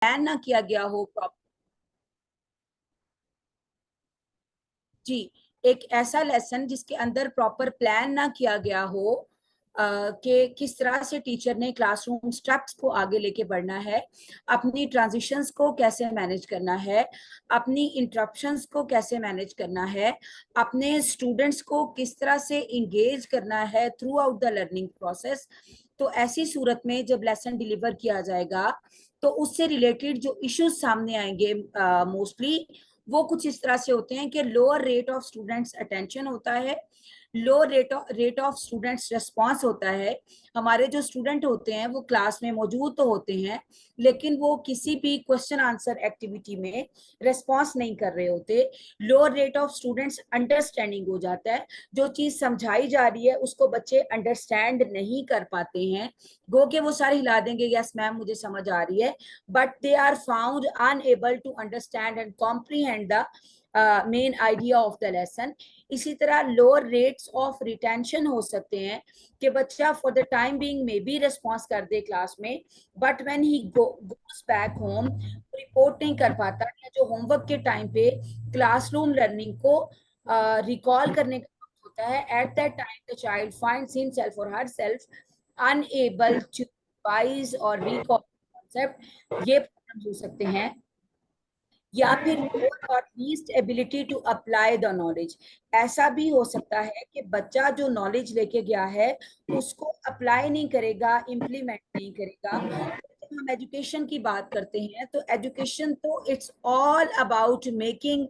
Plan ना किया गया हो जी, एक ऐसा लेसन जिसके अंदर प्रॉपर प्लान ना किया गया हो कि किस तरह से टीचर ने क्लासरूम स्टेप्स को आगे लेके बढ़ना है, अपनी ट्रांजिशंस को कैसे मैनेज करना है, अपनी इंटरप्शंस को कैसे मैनेज करना है, अपने स्टूडेंट्स को किस तरह से इंगेज करना है through out the learning process. तो ऐसी सूरत में जब लेसन डिलीवर किया जाएगा तो उससे रिलेटेड जो इश्यूज सामने आएंगे मोस्टली वो कुछ इस तरह से होते हैं कि lower rate of students attention होता है, लो रेट ऑफ स्टूडेंट्स रिस्पांस होता है। हमारे जो स्टूडेंट होते हैं वो क्लास में मौजूद तो होते हैं लेकिन वो किसी भी क्वेश्चन आंसर एक्टिविटी में रिस्पांस नहीं कर रहे होते। लो रेट ऑफ स्टूडेंट्स अंडरस्टैंडिंग हो जाता है, जो चीज समझाई जा रही है उसको बच्चे अंडरस्टैंड नहीं कर पाते हैं। गो के वो सारे हिला देंगे यस मैम मुझे समझ आ रही है, but they are found unable to understand and comprehend the main idea of the lesson. इसी तरह लोअर रेट्स ऑफ रिटेंशन हो सकते हैं कि बच्चा for the time being may be response कर दे क्लास में, but when he goes back home report नहीं कर पाता, या जो होमवर्क के टाइम पे क्लासरूम लर्निंग को रिकॉल करने का वक्त होता है, at that time the child finds himself और हरसेल्फ अनएबल टू रिवाइज और रिकॉल कॉन्सेप्ट। ये प्रॉब्लम हो सकते हैं। या फिर लोअर और least ability to apply the knowledge. ऐसा भी हो सकता है कि बच्चा जो नॉलेज लेके गया है उसको अप्लाई नहीं करेगा, इम्प्लीमेंट नहीं करेगा। जब हम एजुकेशन की बात करते हैं तो एजुकेशन तो it's all about making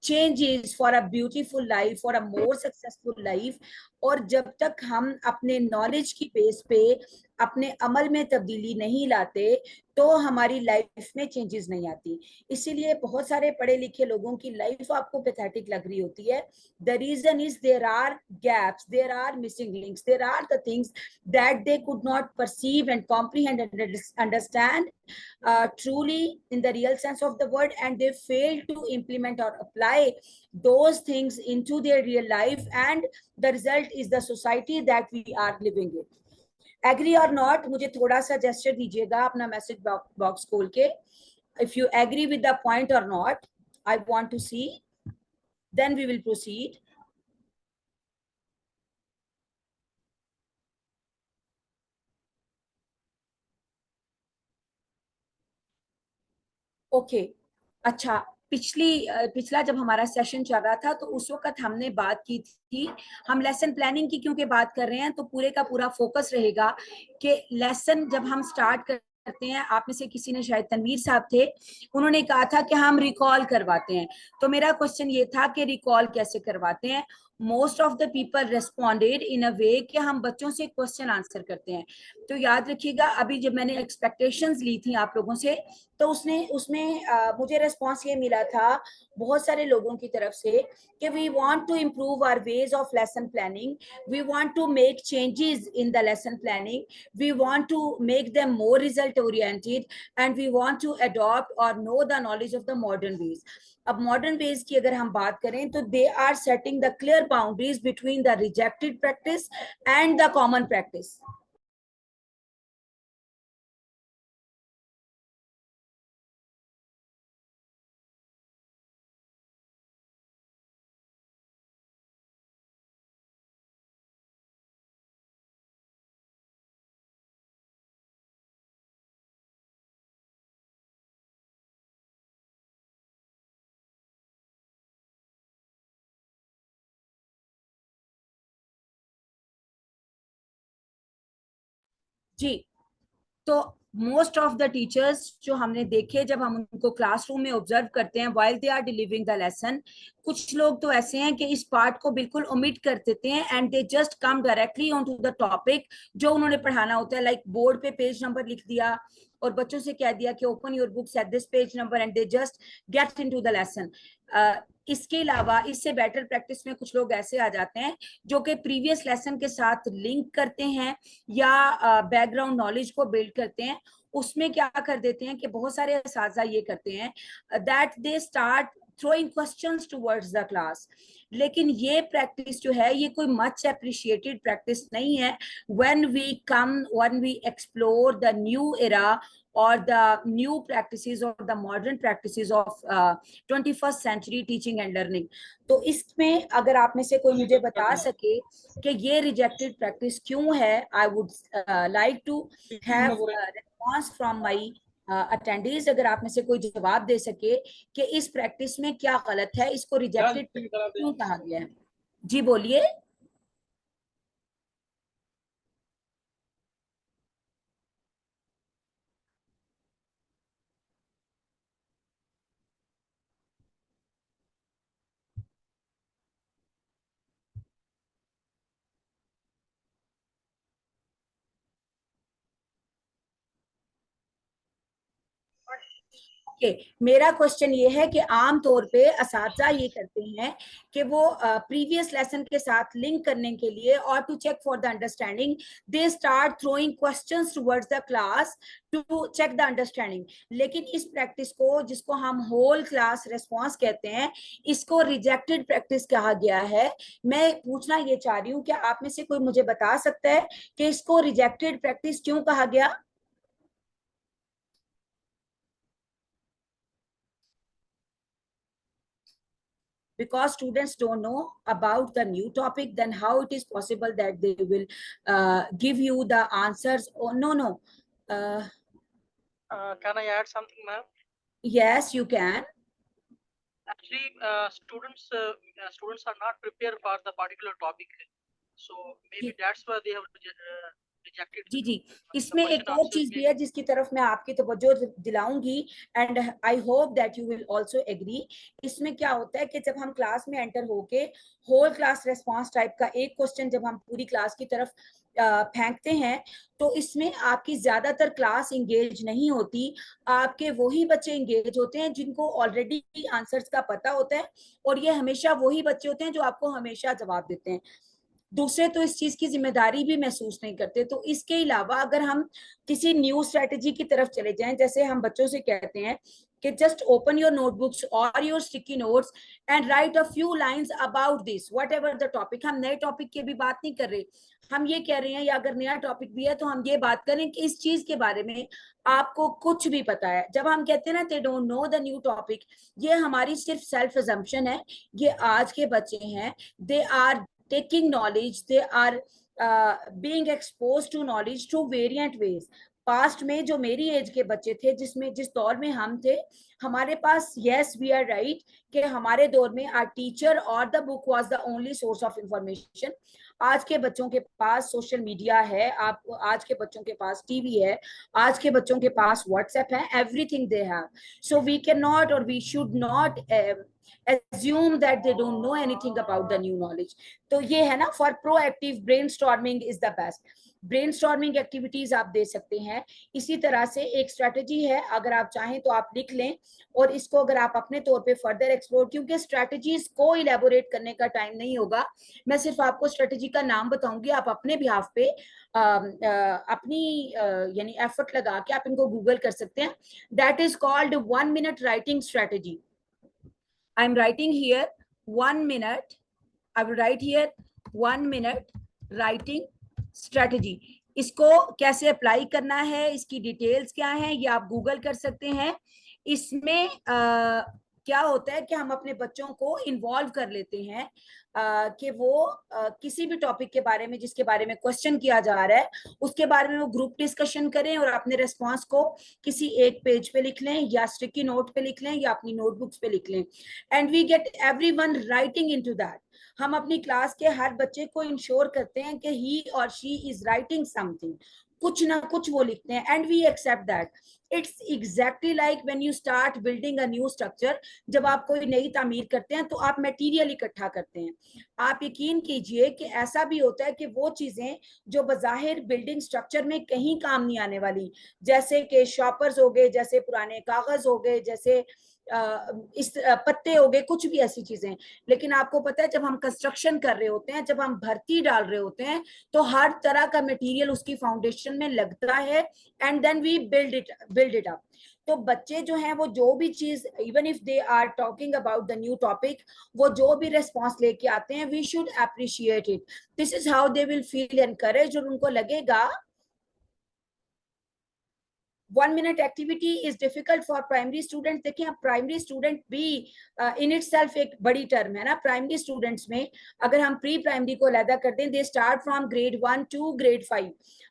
changes for a beautiful life, for a more successful life. और जब तक हम अपने नॉलेज की बेस पे अपने अमल में तब्दीली नहीं लाते तो हमारी लाइफ में चेंजेस नहीं आती। इसीलिए बहुत सारे पढ़े लिखे लोगों की लाइफ आपको पैथेटिक लग रही होती है। The reason is there are gaps, there are missing links, there are the things that they could not perceive and comprehend and understand truly in the real sense of the word, and they fail to implement or apply those things into their real life, and the result is the society that we are living in. Agree or not, मुझे थोड़ा सा gesture दीजिएगा अपना message box खोल के, if you agree with the point or not, I want to see, then we will proceed. Okay, अच्छा। पिछला जब हमारा सेशन चल रहा था तो उस वक्त हमने बात की थी, हम लेसन प्लानिंग की क्योंकि बात कर रहे हैं तो पूरे का पूरा फोकस रहेगा कि लेसन जब हम स्टार्ट करते हैं, आप में से किसी ने शायद तनवीर साहब थे, उन्होंने कहा था कि हम रिकॉल करवाते हैं। तो मेरा क्वेश्चन ये था कि रिकॉल कैसे करवाते हैं। Most of the people responded in a way कि हम बच्चों से क्वेश्चन आंसर करते हैं। तो याद रखिएगा, अभी जब मैंने एक्सपेक्टेशंस ली थी आप लोगों से तो उसमें मुझे रिस्पॉन्स ये मिला था बहुत सारे लोगों की तरफ से कि we want to improve our ways of lesson planning, we want to make changes in the lesson planning, we want to make them more result oriented, and we want to adopt or know the knowledge of the modern ways. अब modern ways की अगर हम बात करें तो they are setting the clear boundaries between the rejected practice and the common practice. जी, तो most of the teachers जो हमने देखे जब हम उनको क्लासरूम में ऑब्जर्व करते हैं while they are delivering the lesson, कुछ लोग तो ऐसे हैं कि इस पार्ट को बिल्कुल ओमिट कर देते हैं and they just come directly on to the topic जो उन्होंने पढ़ाना होता है। लाइक बोर्ड पे पेज नंबर लिख दिया और बच्चों से कह दिया कि open your books at this page number and they just get into the lesson. इसके अलावा इससे बेटर प्रैक्टिस में कुछ लोग ऐसे आ जाते हैं जो कि प्रीवियस लेसन के साथ लिंक करते हैं या बैकग्राउंड नॉलेज को बिल्ड करते हैं। उसमें क्या कर देते हैं कि बहुत सारे असातिज़ा ये करते हैं that they start throwing questions towards the class। लेकिन ये प्रैक्टिस जो है ये कोई मच अप्रिशिएटेड प्रैक्टिस नहीं है when we explore the new era or the new practices or the modern practices of 21st century teaching and learning. तो इसमें अगर आप में से कोई मुझे बता सके कि ये रिजेक्टेड प्रैक्टिस क्यों है, I would like to have response from my attendees. अगर आप में से कोई जवाब दे सके कि इस प्रैक्टिस में क्या गलत है, इसको रिजेक्टेड क्यों कहा गया है, जी बोलिए। मेरा क्वेश्चन ये है कि आम तौर पे असातिज़ा ये करते हैं कि वो प्रीवियस लेसन के साथ लिंक करने के लिए और to check for the understanding they start throwing questions towards the class to check the understanding. लेकिन इस प्रैक्टिस को, जिसको हम होल क्लास रेस्पॉन्स कहते हैं, इसको रिजेक्टेड प्रैक्टिस कहा गया है। मैं पूछना ये चाह रही हूँ कि आप में से कोई मुझे बता सकता है कि इसको रिजेक्टेड प्रैक्टिस क्यों कहा गया? Because students don't know about the new topic, then how it is possible that they will give you the answers? Oh, no. Can I add something, ma'am? Yes, you can. Actually, students are not prepared for the particular topic, so maybe that's why they have rejected. जी, इसमें एक और चीज भी है जिसकी तरफ मैं आपकी तवज्जो दिलाऊंगी, and I hope that you will also agree. इसमें क्या होता है कि जब हम क्लास में एंटर होके होल क्लास रेस्पॉन्स टाइप का एक क्वेश्चन जब हम पूरी क्लास की तरफ फेंकते हैं, तो इसमें आपकी ज्यादातर क्लास इंगेज नहीं होती। आपके वही बच्चे इंगेज होते हैं जिनको ऑलरेडी आंसर्स का पता होता है, और ये हमेशा वही बच्चे होते हैं जो आपको हमेशा जवाब देते हैं। दूसरे तो इस चीज की जिम्मेदारी भी महसूस नहीं करते। तो इसके अलावा अगर हम किसी न्यू स्ट्रेटेजी की तरफ चले जाएं, जैसे हम बच्चों से कहते हैं कि जस्ट ओपन योर नोटबुक्स और your sticky notes and right a few lines about this what ever the topic. हम नए टॉपिक की भी बात नहीं कर रहे, हम ये कह रहे हैं, या अगर नया टॉपिक भी है तो हम ये बात करें कि इस चीज के बारे में आपको कुछ भी पता है। जब हम कहते हैं ना they don't know the new topic, ये हमारी सिर्फ सेल्फ अजम्पशन है। ये आज के बच्चे हैं, they are taking knowledge, they are being exposed to knowledge through variant ways. Past में जो मेरी एज के बच्चे थे, जिस दौर में हम थे, हमारे पास यस वी आर राइट कि हमारे दौर में आर टीचर और the book was the only source of information. आज के बच्चों के पास सोशल मीडिया है, आप आज के बच्चों के पास टीवी है, आज के बच्चों के पास व्हाट्सएप है, everything they have. So we can not or we should not assume that they don't know anything about the new knowledge. तो ये है ना, for proactive brainstorming is the best. Brainstorming activities आप दे सकते हैं। इसी तरह से एक स्ट्रेटेजी है, अगर आप चाहें तो आप लिख लें, और इसको अगर आप अपने तौर पे फर्दर एक्सप्लोर, क्योंकि स्ट्रेटेजीज को इलेबोरेट करने का टाइम नहीं होगा, मैं सिर्फ आपको स्ट्रेटेजी का नाम बताऊंगी, आप अपने बिहाफ पे अपनी यानी एफर्ट लगा के आप इनको गूगल कर सकते हैं। That is called 1 minute writing strategy. I'm writing here 1 minute. I will write here 1 minute writing strategy. इसको कैसे अप्लाई करना है, इसकी डिटेल्स क्या है, ये आप गूगल कर सकते हैं। इसमें क्या होता है कि हम अपने बच्चों को इन्वॉल्व कर लेते हैं कि वो किसी भी टॉपिक के बारे में जिसके बारे में क्वेश्चन किया जा रहा है उसके बारे में वो ग्रुप डिस्कशन करें और अपने रेस्पॉन्स को किसी एक पेज पे लिख लें या स्टिकी नोट पे लिख लें या अपनी नोटबुक्स पे लिख लें, and we get everyone writing into that. हम अपनी क्लास के हर बच्चे को इंश्योर करते हैं कि ही और शी इज राइटिंग समथिंग, कुछ ना कुछ वो लिखते हैं, and we accept that. It's exactly like when you start building a new structure. जब आप कोई नई तामीर करते हैं तो आप मटेरियल इकट्ठा करते हैं। आप यकीन कीजिए कि ऐसा भी होता है कि वो चीजें जो बज़ाहिर बिल्डिंग स्ट्रक्चर में कहीं काम नहीं आने वाली, जैसे कि शॉपर्स हो गए, जैसे पुराने कागज हो गए, जैसे इस पत्ते हो गए, कुछ भी ऐसी चीजें, लेकिन आपको पता है जब हम कंस्ट्रक्शन कर रहे होते हैं, जब हम भर्ती डाल रहे होते हैं, तो हर तरह का मटेरियल उसकी फाउंडेशन में लगता है, and then we build it up. तो बच्चे जो हैं वो जो भी चीज, even if they are talking about the new topic, वो जो भी रेस्पॉन्स लेके आते हैं, we should appreciate it. This is how they will feel encourage, और उनको लगेगा 1 minute activity is difficult for primary students. देखिए अब प्राइमरी स्टूडेंट भी इन इट सेल्फ एक बड़ी टर्म है ना. प्राइमरी स्टूडेंट्स में अगर हम प्री प्राइमरी को अलहदा कर दें, they start from grade 1 to grade 5.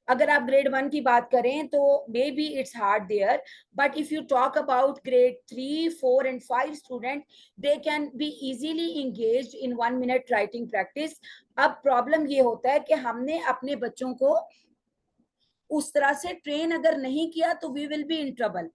अगर आप grade 1 की बात करें तो maybe it's hard there, but if you talk about grade 3, 4 and 5 student, they can be easily engaged in 1 minute writing practice. अब प्रॉब्लम ये होता है कि हमने अपने बच्चों को उस तरह से ट्रेन अगर नहीं किया तो we will be in trouble.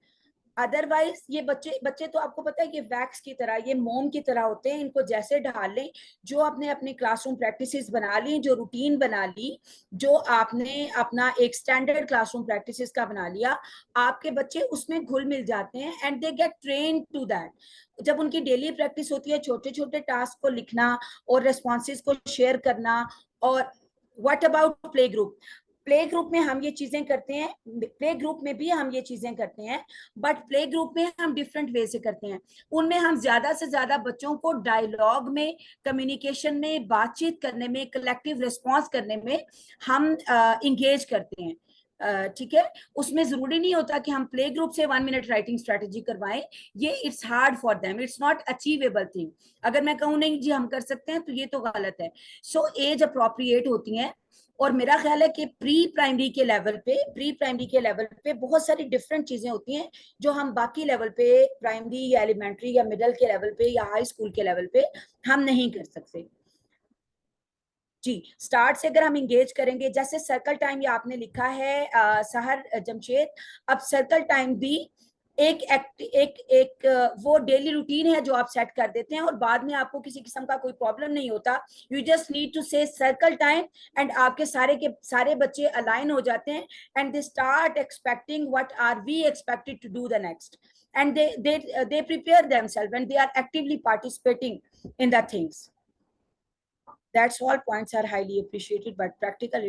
Otherwise ये बच्चे तो आपको पता है कि वैक्स की तरह, ये मोम की तरह होते हैं. इनको जैसे ढाल लें, जो आपने अपनी क्लासरूम प्रैक्टिसेस बना ली, जो रूटीन बना ली, जो आपने अपना एक स्टैंडर्ड क्लासरूम प्रैक्टिसेस का बना लिया, आपके बच्चे उसमें घुल मिल जाते हैं and they get train to that. जब उनकी डेली प्रैक्टिस होती है छोटे छोटे टास्क को लिखना और रेस्पॉन्सेज को शेयर करना. और what about play group? Play group में हम ये चीजें करते हैं, प्ले ग्रुप में भी हम ये चीजें करते हैं, बट प्ले ग्रुप में हम डिफरेंट वे से करते हैं. उनमें हम ज्यादा से ज्यादा बच्चों को डायलॉग में, कम्युनिकेशन में, बातचीत करने में, कलेक्टिव रिस्पॉन्स करने में हम इंगेज करते हैं. ठीक है. उसमें जरूरी नहीं होता कि हम प्ले ग्रुप से 1 मिनट राइटिंग स्ट्रेटेजी करवाएं. ये it's hard for them, it's not achievable thing. अगर मैं कहूँ नहीं जी हम कर सकते हैं तो ये तो गलत है. सो एज अप्रोप्रिएट होती है. और मेरा ख्याल है कि प्री प्राइमरी के लेवल पे बहुत सारी डिफरेंट चीजें होती हैं जो हम बाकी लेवल पे, प्राइमरी या एलिमेंट्री या मिडिल के लेवल पे या हाई स्कूल के लेवल पे हम नहीं कर सकते. जी, स्टार्ट से अगर हम इंगेज करेंगे, जैसे सर्कल टाइम ये आपने लिखा है सहर जमशेद, अब सर्कल टाइम भी एक वो डेली रूटीन है जो आप सेट कर देते हैं और बाद में आपको किसी किस्म का कोई प्रॉब्लम नहीं होता. You just need to say circle time and आपके सारे बच्चे अलाइन हो जाते हैं and they start expecting what are we expected to do the next, and they prepare themselves and they are actively participating in the things. That's all points are highly appreciated, but practical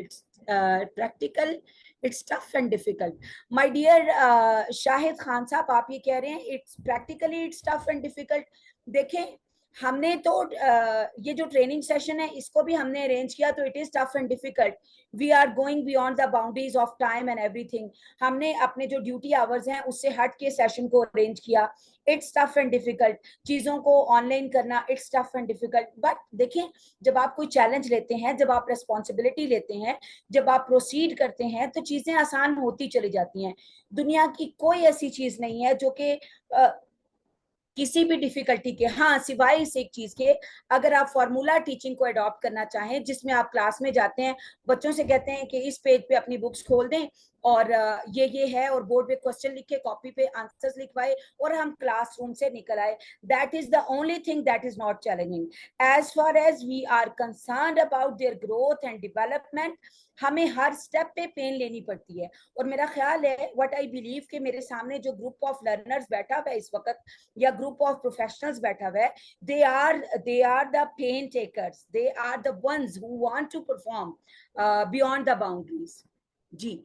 it's tough and difficult. My dear Shahid Khan साहब, आप ये कह रहे हैं it's practically it's tough and difficult. देखें, हमने तो ये जो ट्रेनिंग सेशन है इसको भी हमने अरेंज किया तो it is tough and difficult. We are going beyond the boundaries of time and everything. हमने अपने जो ड्यूटी आवर्स हैं उससे हट के सेशन को अरेंज किया. It's tough and difficult. चीजों को ऑनलाइन करना, it's tough and difficult. But देखें, जब आप कोई चैलेंज लेते हैं, जब आप रिस्पॉन्सिबिलिटी लेते हैं, जब आप प्रोसीड करते हैं तो चीजें आसान होती चली जाती हैं. दुनिया की कोई ऐसी चीज नहीं है जो कि किसी भी डिफिकल्टी के, हाँ सिवाय इस एक चीज के, अगर आप फॉर्मूला टीचिंग को अडॉप्ट करना चाहें जिसमें आप क्लास में जाते हैं, बच्चों से कहते हैं कि इस पेज पे अपनी बुक्स खोल दें और ये है, और बोर्ड पे क्वेश्चन लिखे, कॉपी पे आंसर्स लिखवाए और हम क्लासरूम से निकल आए. That is the only thing that is not challenging. As far as we are concerned about their growth and development, हमें हर स्टेप पे पेन लेनी पड़ती है. और मेरा ख्याल है, व्हाट आई बिलीव, कि मेरे सामने जो ग्रुप ऑफ लर्नर्स बैठा हुआ है इस वक्त, या ग्रुप ऑफ प्रोफेशनल्स बैठा हुआ है, they are the pain takers, they are the ones who want to perform beyond the boundaries. जी,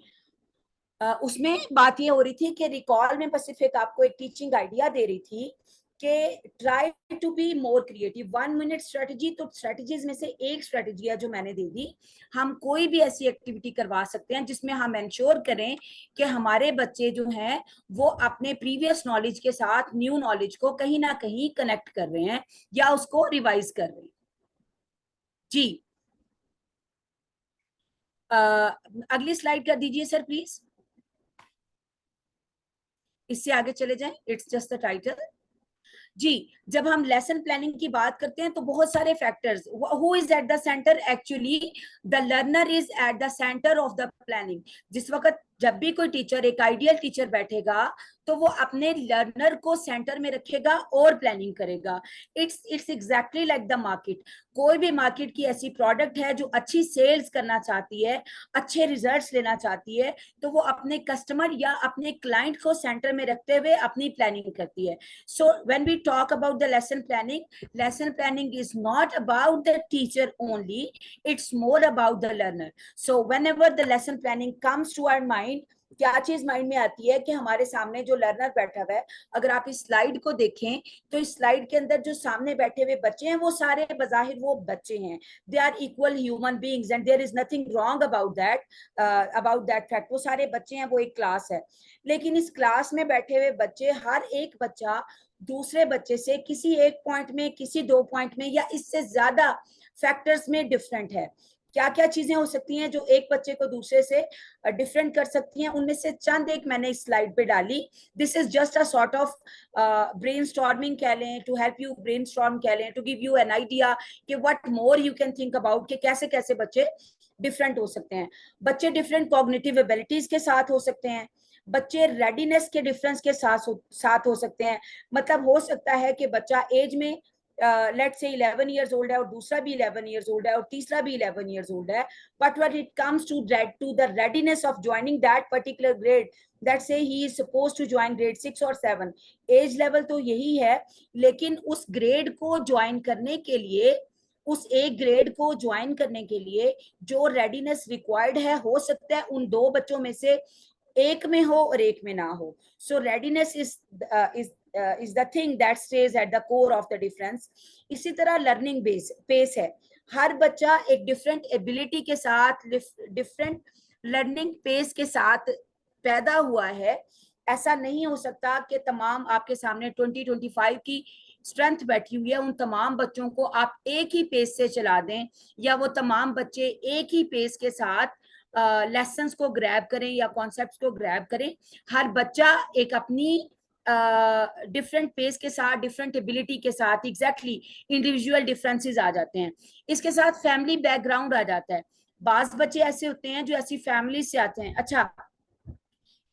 उसमें बात ये हो रही थी कि रिकॉल में पैसिफिक आपको एक टीचिंग आइडिया दे रही थी कि try to be more creative. 1 minute strategy, तो स्ट्रेटजीज में से एक स्ट्रेटजी है जो मैंने दे दी. हम कोई भी ऐसी एक्टिविटी करवा सकते हैं जिसमें हम इंश्योर करें कि हमारे बच्चे जो हैं वो अपने प्रीवियस नॉलेज के साथ न्यू नॉलेज को कहीं ना कहीं कनेक्ट कर रहे हैं या उसको रिवाइज कर रहे हैं. जी, अगली स्लाइड कर दीजिए सर प्लीज. इससे आगे चले जाएं. It's just the title. जी, जब हम लेसन प्लानिंग की बात करते हैं तो बहुत सारे factors. Who is at the centre? Actually the learner is at the centre of the planning. जिस वक्त जब भी कोई टीचर, एक आइडियल टीचर बैठेगा तो वो अपने लर्नर को सेंटर में रखेगा और प्लानिंग करेगा. It's exactly like the market. कोई भी मार्केट की ऐसी प्रोडक्ट है जो अच्छी सेल्स करना चाहती है, अच्छे रिजल्ट्स लेना चाहती है, तो वो अपने कस्टमर या अपने क्लाइंट को सेंटर में रखते हुए अपनी प्लानिंग करती है. So when we talk about the lesson planning is not about the teacher only, it's more about the learner. So whenever the lesson planning comes to our mind, क्या चीज mind में आती है कि हमारे सामने जो लर्नर बैठा हुआ है, अगर आप इस स्लाइड को देखें तो इस स्लाइड के अंदर जो सामने बैठे हुए बच्चे हैं वो सारे बजाहिर वो बच्चे हैं, they are equal human beings and there is nothing wrong about that fact. वो सारे बच्चे हैं, वो एक क्लास है। लेकिन इस क्लास में बैठे हुए बच्चे, हर एक बच्चा दूसरे बच्चे से किसी एक पॉइंट में, किसी दो पॉइंट में या इससे ज्यादा फैक्टर्स में डिफरेंट है। क्या क्या चीजें हो सकती हैं जो एक बच्चे को दूसरे से डिफरेंट कर सकती हैं, उनमें से चंद एक मैंने इस स्लाइड पे डाली। This is just a sort of brain storming कह लें, to help you brain storm कह लें, to give you an idea कि what more you can think about कि कैसे कैसे बच्चे डिफरेंट हो सकते हैं। बच्चे डिफरेंट कॉग्निटिव एबिलिटीज के साथ हो सकते हैं, बच्चे रेडीनेस के डिफरेंस के साथ हो सकते हैं। मतलब हो सकता है कि बच्चा एज में लेट से 11 इयर्स ओल्ड है और दूसरा भी 11 इयर्स ओल्ड है और तीसरा भी 11 इयर्स ओल्ड है, but when it comes to the readiness of joining that particular grade, that say he is supposed to join grade 6 or 7, as level तो यही है, लेकिन उस ग्रेड को ज्वाइन करने के लिए, उस एक ग्रेड को ज्वाइन करने के लिए जो रेडीनेस रिक्वायर्ड है, हो सकता है उन दो बच्चों में से एक में हो और एक में ना हो। So readiness is the thing that stays at the core of the difference. इसी तरह लर्निंग पेस है, हर बच्चा एक डिफरेंट एबिलिटी के साथ, डिफरेंट लर्निंग पेस के साथ पैदा हुआ है। ऐसा नहीं हो सकता कि तमाम आपके सामने 2025 की स्ट्रेंथ बैठी हुई है, उन तमाम बच्चों को आप एक ही पेस से चला दें, या वो तमाम बच्चे एक ही पेस के साथ लेसन्स को ग्रैब करें या कॉन्सेप्ट्स को ग्रैब करें। हर बच्चा एक अपनी डिफरेंट पेस के साथ, डिफरेंट एबिलिटी के साथ, एग्जैक्टली इंडिविजुअल डिफरेंसेस आ जाते हैं। इसके साथ फैमिली बैकग्राउंड आ जाता है। बाज बच्चे ऐसे होते हैं जो ऐसी फैमिली से आते हैं। अच्छा,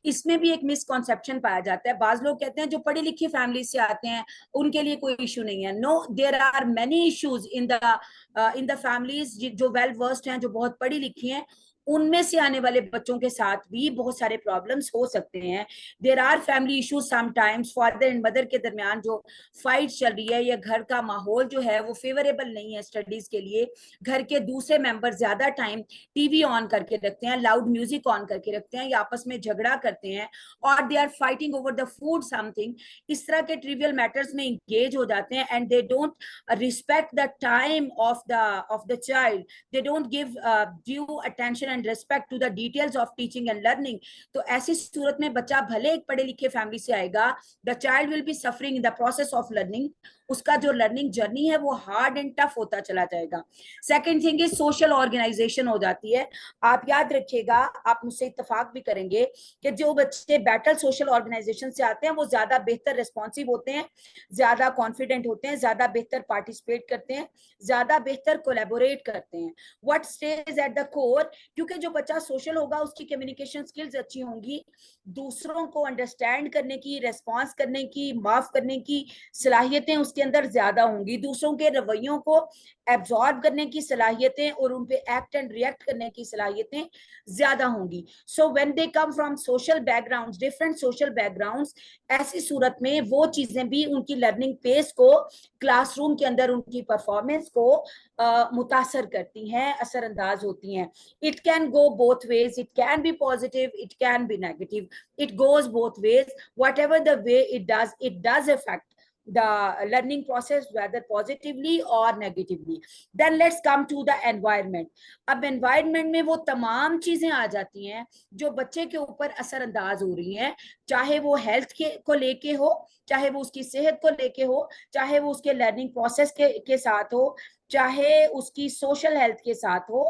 इसमें भी एक मिसकॉन्सेप्शन पाया जाता है, बाज लोग कहते हैं जो पढ़ी लिखी फैमिली से आते हैं उनके लिए कोई इशू नहीं है। No, there are many issues in the families जो वेल वर्स्ड हैं, जो बहुत पढ़ी लिखी हैं, उनमें से आने वाले बच्चों के साथ भी बहुत सारे प्रॉब्लम्स हो सकते हैं। There are family issues sometimes, father and mother के दरमियान जो फाइट चल रही है, या घर का माहौल जो है वो फेवरेबल नहीं है स्टडीज के लिए, घर के दूसरे मेंबर ज्यादा टाइम टीवी ऑन करके रखते हैं, लाउड म्यूजिक ऑन करके रखते हैं, या आपस में झगड़ा करते हैं, और they are fighting over the food something, इस तरह के ट्रिवियल मैटर्स में इंगेज हो जाते हैं, and they don't respect the time of the child, they don't give due attention and respect to the details of teaching and learning. तो ऐसी सूरत में बच्चा भले एक पढ़े लिखे फैमिली से आएगा, the child will be suffering in the process of learning, उसका जो लर्निंग जर्नी है वो हार्ड एंड टफ होता चला जाएगा। Second thing is social organisation हो जाती है। आप याद रखिएगा, आप मुझसे इत्तेफाक भी करेंगे कि जो बच्चे बैटल सोशल ऑर्गेनाइजेशन से आते हैं वो ज्यादा बेहतर रिस्पॉन्सिव होते हैं, ज्यादा कॉन्फिडेंट होते हैं, ज्यादा बेहतर पार्टिसिपेट करते हैं, ज्यादा बेहतर कोलैबोरेट करते हैं। What stage at the core, क्योंकि जो बच्चा सोशल होगा उसकी कम्युनिकेशन स्किल्स अच्छी होंगी, दूसरों को अंडरस्टैंड करने की, रेस्पॉन्स करने की, माफ करने की सलाहियतें उसके अंदर ज्यादा होंगी, दूसरों के रवैयों को एब्जॉर्ब करने की सलाहियतें और उन पे एक्ट एंड रिएक्ट करने की सलाहियतें ज्यादा होंगी। So when they come from social backgrounds, different social backgrounds, ऐसी सूरत में वो चीजें भी उनकी लर्निंग पेस को, क्लासरूम के अंदर उनकी परफॉर्मेंस को मुतासर करती हैं, असरअंदाज होती हैं। It can go both ways, it can be positive, it can be negative, it goes both ways, what ever the way it does affect the learning process whether positively or negatively. Then let's come to the environment. अब environment में वो तमाम चीजें आ जाती हैं जो बच्चे के ऊपर असरअंदाज हो रही हैं, चाहे वो हेल्थ के को लेके हो, चाहे वो उसकी सेहत को लेके हो, चाहे वो उसके लर्निंग प्रोसेस के साथ हो, चाहे उसकी सोशल हेल्थ के साथ हो।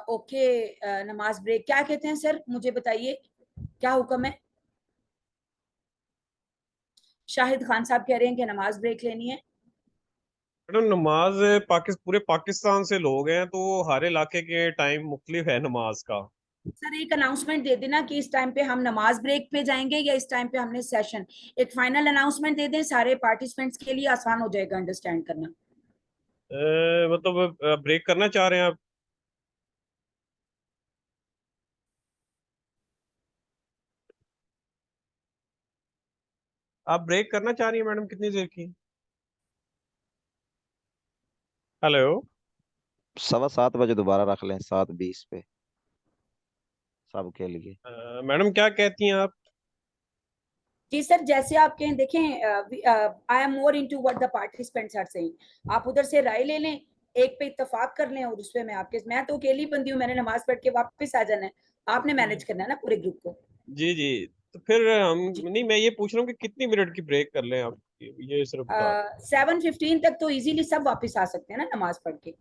ओके, नमाज ब्रेक क्या कहते हैं सर, मुझे बताइए क्या हुक्म है। शाहिद खान साहब कह रहे हैं कि नमाज ब्रेक लेनी है। मैडम नमाज पूरे पाकिस्तान से लोग हैं तो हर इलाके के टाइम मुख्तलिफ है नमाज का। सर एक अनाउंसमेंट दे देना कि इस टाइम पे हम नमाज ब्रेक पे जाएंगे या इस टाइम पे हमने सेशन, एक फाइनल अनाउंसमेंट दे दें, सारे पार्टिसिपेंट्स के लिए आसान हो जाएगा अंडरस्टैंड करना। मतलब ब्रेक करना चाह रहे हैं आप? आप ब्रेक करना चाह रही हैं मैडम, कितनी देर की? हेलो। 7:15 बजे दोबारा रख लें, 7:20 पे। सबके लिए। मैडम क्या कहती हैं आप? जी सर, जैसे आप कहें, देखें I am more into what the participants are saying. आप उधर से राय ले लें, एक पे इत्तेफाक कर लें और उस पे मैं तो अकेली बंदी हूँ, मैंने नमाज पढ़ के वापस आ जाना है, आपने मैनेज करना है ना पूरे ग्रुप को। जी जी, तो फिर हम जी, नहीं, मैं ये पूछ रहा हूँ कि कितनी मिनट की ब्रेक कर लें आप, ये सिर्फ बता दें। 7:15 तक तो इजीली सब वापस आ सकते हैं ना नमाज पढ़ के।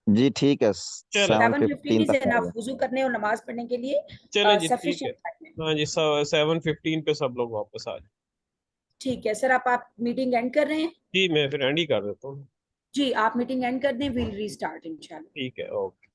जी ठीक है, चलें 7:15 7:15 इज तक आ एनफ, जाए। वुजू करने और नमाज पढ़ने के लिए चलें जी, ठीक है। सफिशिएंट टाइम है। हाँ जी, 7:15 पे सब लोग वापस आ जाए। ठीक है सर, आप मीटिंग एंड कर रहे हैं? जी, मैं फिर एंड ही कर देता हूँ। जी, आप मीटिंग एंड कर दें, विल रीस्टार्ट इंशाल्लाह। ठीक है, ओके।